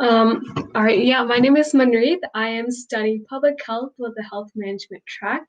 All right, yeah, my name is Manreet. I am studying public health with the health management track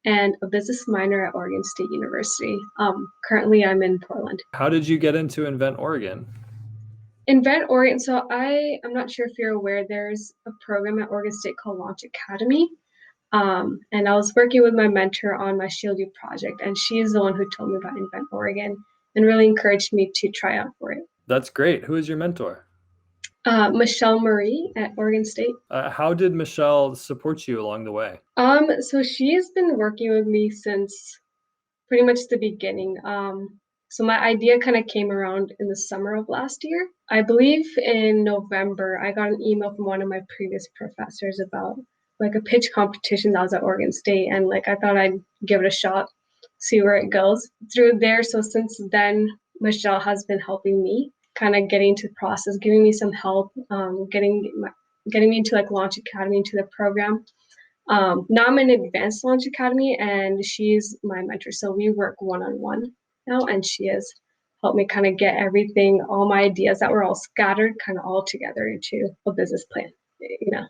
and a business minor at Oregon State University. Currently, I'm in Portland. How did you get into Invent Oregon? InventOR, so I'm not sure if you're aware, there's a program at Oregon State called Launch Academy. And I was working with my mentor on my ShieldU project, and she is the one who told me about Invent Oregon and really encouraged me to try out for it. That's great. Who is your mentor? Michelle Marie at Oregon State. How did Michelle support you along the way? So she's been working with me since pretty much the beginning. So my idea kind of came around in the summer of last year. I believe in November, I got an email from one of my previous professors about like a pitch competition that was at Oregon State, and like I thought I'd give it a shot, see where it goes through there. So since then, Michelle has been helping me kind of getting into the process, giving me some help, getting me into like Launch Academy, into the program. Now I'm in Advanced Launch Academy, and she's my mentor. So we work one-on-one now, and she has helped me kind of get everything, all my ideas that were all scattered, kind of all together into a business plan.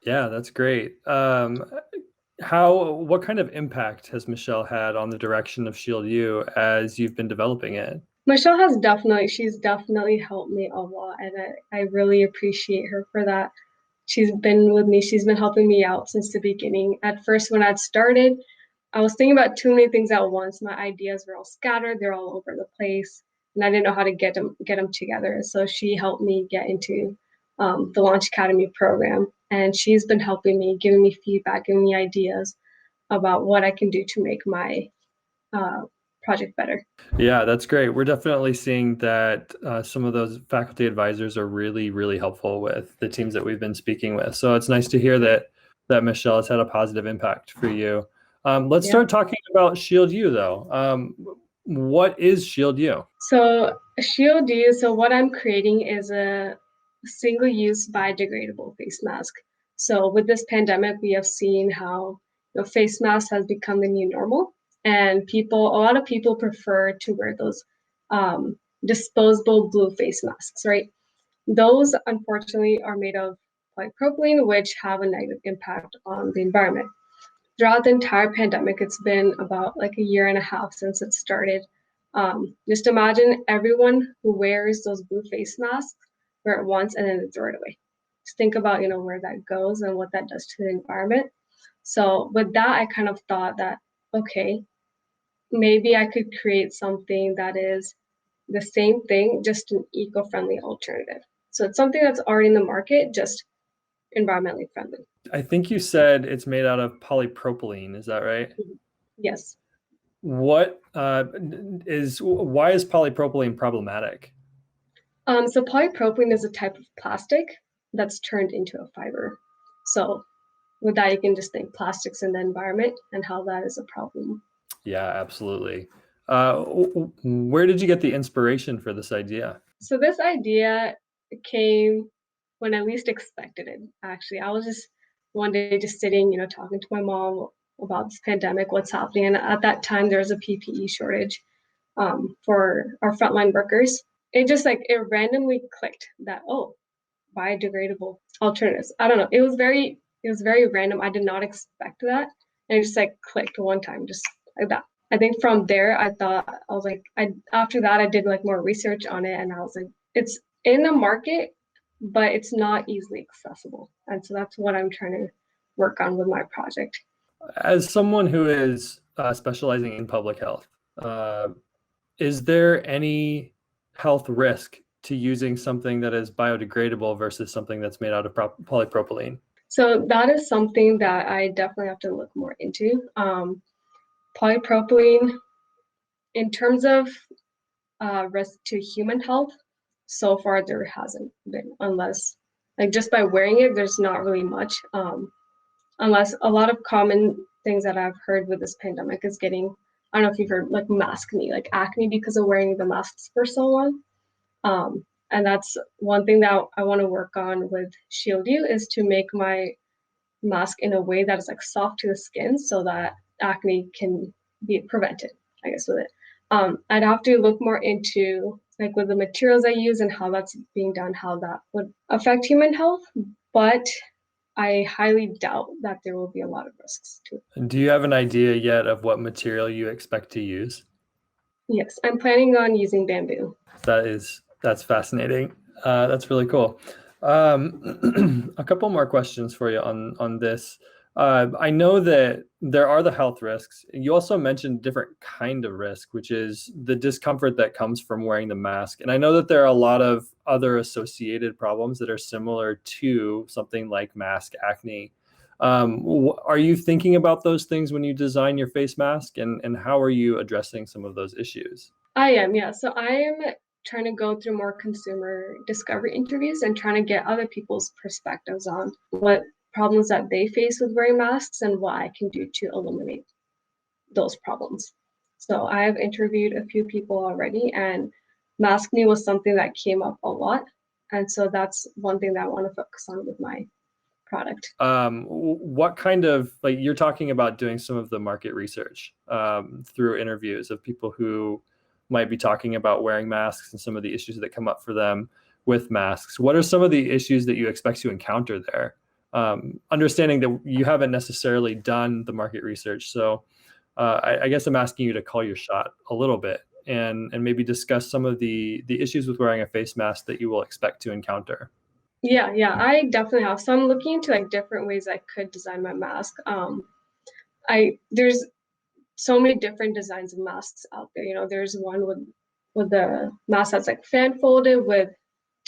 Yeah, that's great. What kind of impact has Michelle had on the direction of ShieldU as you've been developing it? She's definitely helped me a lot, and I really appreciate her for that. She's been with me, she's been helping me out since the beginning. At first, when I'd started, I was thinking about too many things at once. My ideas were all scattered, they're all over the place, and I didn't know how to get them together. So she helped me get into the Launch Academy program, and she's been helping me, giving me feedback, giving me ideas about what I can do to make my project better. Yeah, that's great. We're definitely seeing that some of those faculty advisors are really, really helpful with the teams that we've been speaking with. So it's nice to hear that Michelle has had a positive impact for you. Let's start talking about ShieldU though. What is ShieldU? So ShieldU, so what I'm creating is a single-use biodegradable face mask. So with this pandemic, we have seen how face mask has become the new normal, and a lot of people prefer to wear those disposable blue face masks, right? Those unfortunately are made of polypropylene, which have a negative impact on the environment. Throughout the entire pandemic, it's been about like a year and a half since it started. Just imagine everyone who wears those blue face masks wear it once and then they throw it away. Just think about where that goes and what that does to the environment. So with that, I kind of thought that okay, maybe I could create something that is the same thing, just an eco-friendly alternative. So it's something that's already in the market, just environmentally friendly. I think you said it's made out of polypropylene. Is that right? Yes. Why is polypropylene problematic? So polypropylene is a type of plastic that's turned into a fiber. So with that, you can just think plastics in the environment and how that is a problem. Yeah, absolutely. Where did you get the inspiration for this idea? So this idea came when I least expected it, actually. I was just one day just sitting, talking to my mom about this pandemic, what's happening. And at that time, there was a PPE shortage for our frontline workers. It just it randomly clicked that, oh, biodegradable alternatives. I don't know. It was very random. I did not expect that. And it just clicked one time, just like that. I think from there, after that, I did more research on it, and I was like, it's in the market, but it's not easily accessible. And so that's what I'm trying to work on with my project. As someone who is specializing in public health, is there any health risk to using something that is biodegradable versus something that's made out of polypropylene? So that is something that I definitely have to look more into. Polypropylene, in terms of risk to human health, so far there hasn't been, unless just by wearing it, there's not really much. Unless a lot of common things that I've heard with this pandemic is getting, I don't know if you've heard maskne, acne because of wearing the masks for so long. And that's one thing that I want to work on with ShieldU, is to make my mask in a way that is soft to the skin so that acne can be prevented, I guess, with it. I'd have to look more into like with the materials I use and how that's being done, how that would affect human health. But I highly doubt that there will be a lot of risks to it. Do you have an idea yet of what material you expect to use? Yes, I'm planning on using bamboo. That's fascinating. That's really cool. A couple more questions for you on this. I know that there are the health risks. You also mentioned different kind of risk, which is the discomfort that comes from wearing the mask. And I know that there are a lot of other associated problems that are similar to something like mask acne. Are you thinking about those things when you design your face mask, and how are you addressing some of those issues? I am, yeah. So I am trying to go through more consumer discovery interviews and trying to get other people's perspectives on what problems that they face with wearing masks and what I can do to eliminate those problems. So I have interviewed a few people already, and maskne was something that came up a lot. And so that's one thing that I want to focus on with my product. What kind of, like, you're talking about doing some of the market research through interviews of people who might be talking about wearing masks and some of the issues that come up for them with masks. What are some of the issues that you expect to encounter there? Understanding that you haven't necessarily done the market research, so I guess I'm asking you to call your shot a little bit and maybe discuss some of the issues with wearing a face mask that you will expect to encounter. Yeah, I definitely have. So I'm looking into like different ways I could design my mask. I there's so many different designs of masks out there. You know, there's one with the mask that's like fan folded with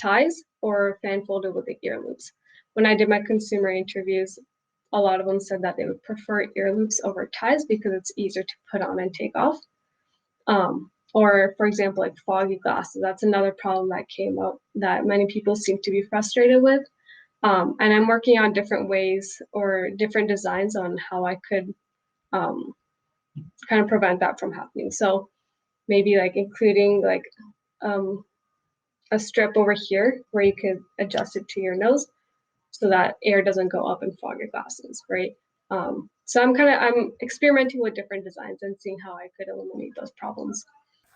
ties or fan folded with the ear loops. When I did my consumer interviews, a lot of them said that they would prefer ear loops over ties because it's easier to put on and take off. Or for example, like foggy glasses, that's another problem that came up that many people seem to be frustrated with. And I'm working on different ways or different designs on how I could um, kind of prevent that from happening. So maybe like including like um, a strip over here where you could adjust it to your nose so that air doesn't go up and fog your glasses, right? So I'm experimenting with different designs and seeing how I could eliminate those problems.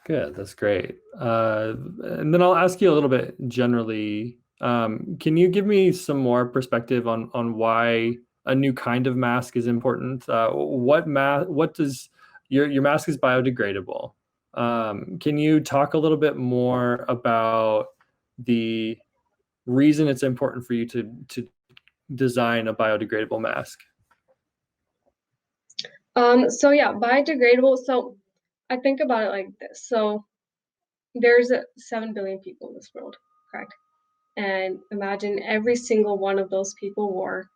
Good, that's great. And then I'll ask you a little bit generally. Can you give me some more perspective on why a new kind of mask is important? What does your mask is biodegradable? Can you talk a little bit more about the reason it's important for you to design a biodegradable mask? So yeah, biodegradable. So I think about it like this. So there's 7 billion people in this world, correct? And imagine every single one of those people wore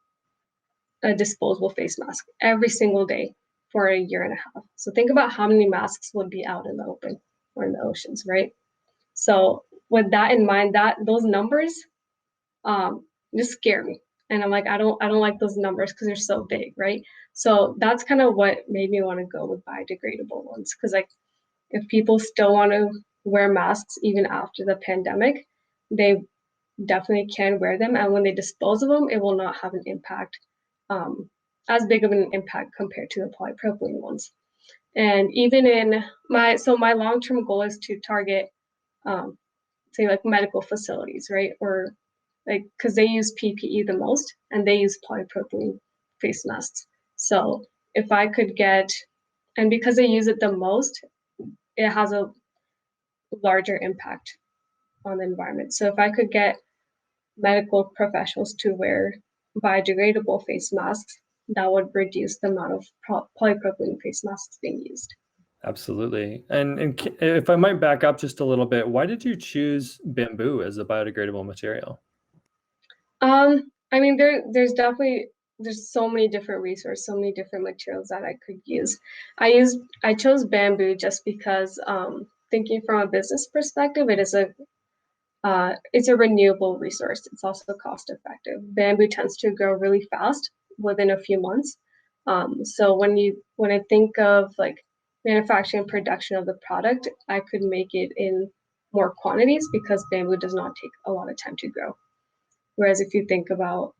a disposable face mask every single day for a year and a half. So think about how many masks would be out in the open or in the oceans, right? So with that in mind, that those numbers just scare me. And I'm like, I don't like those numbers because they're so big, right? So that's kind of what made me want to go with biodegradable ones. Because like if people still want to wear masks even after the pandemic, they definitely can wear them. And when they dispose of them, it will not have an impact, um, as big of an impact compared to the polypropylene ones. And even in my long-term goal is to target, um, say like medical facilities, right? Or like, because they use PPE the most and they use polypropylene face masks. So if I could get, and because they use it the most, it has a larger impact on the environment. So if I could get medical professionals to wear biodegradable face masks, that would reduce the amount of polypropylene face masks being used. Absolutely. And if I might back up just a little bit, why did you choose bamboo as a biodegradable material? I mean, there's so many different resources, so many different materials that I could use. I chose bamboo just because thinking from a business perspective, it's a renewable resource. It's also cost effective. Bamboo tends to grow really fast within a few months. So when I think of like manufacturing and production of the product, I could make it in more quantities because bamboo does not take a lot of time to grow. Whereas if you think about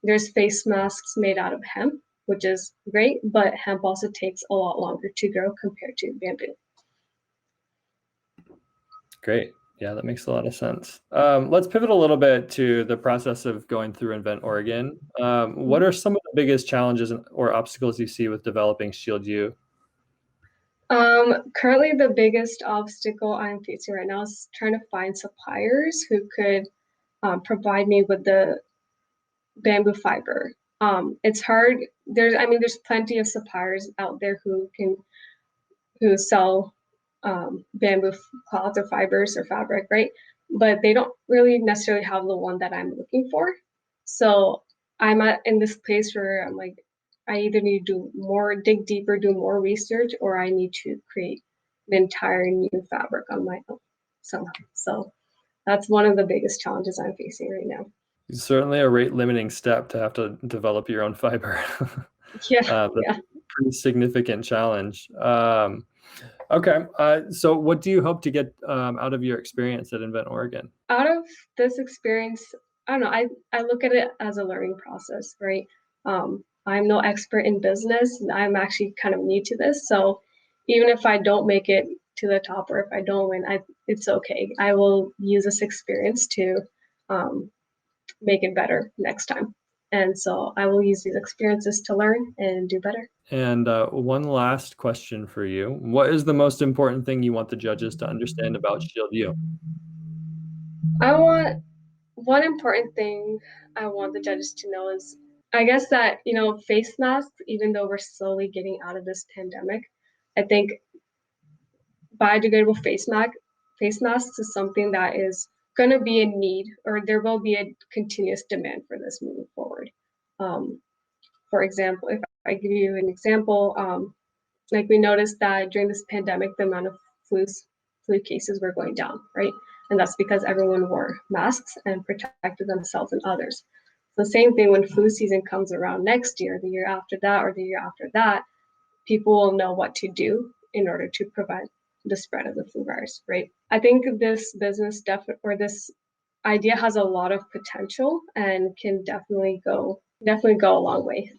there's face masks made out of hemp, which is great, but hemp also takes a lot longer to grow compared to bamboo. Great. Yeah, that makes a lot of sense. Let's pivot a little bit to the process of going through Invent Oregon. What are some of the biggest challenges or obstacles you see with developing ShieldU? Currently the biggest obstacle I'm facing right now is trying to find suppliers who could provide me with the bamboo fiber. It's hard. There's plenty of suppliers out there who sell bamboo cloths or fibers or fabric, right? But they don't really necessarily have the one that I'm looking for. So in this place where I'm like, I either need to dig deeper, do more research, or I need to create an entire new fabric on my own somehow. So that's one of the biggest challenges I'm facing right now. It's certainly a rate limiting step to have to develop your own fiber. Yeah, That's yeah. a pretty significant challenge. Okay, so what do you hope to get out of your experience at Invent Oregon? Out of this experience, I don't know, I look at it as a learning process, right? I'm no expert in business. I'm actually kind of new to this. So even if I don't make it to the top or if I don't win, it's okay. I will use this experience to um, make it better next time. And so I will use these experiences to learn and do better. And one last question for you. What is the most important thing you want the judges to understand about ShieldU? I want One important thing I want the judges to know is I guess that, face masks, even though we're slowly getting out of this pandemic, I think biodegradable face masks is something that is going to be in need, or there will be a continuous demand for this moving forward. Um, for example, if I give you an example, like we noticed that during this pandemic, the amount of flu cases were going down, right? And that's because everyone wore masks and protected themselves and others. So same thing when flu season comes around next year, the year after that, or the year after that, people will know what to do in order to prevent the spread of the flu virus, right? I think this this idea has a lot of potential and can definitely go a long way.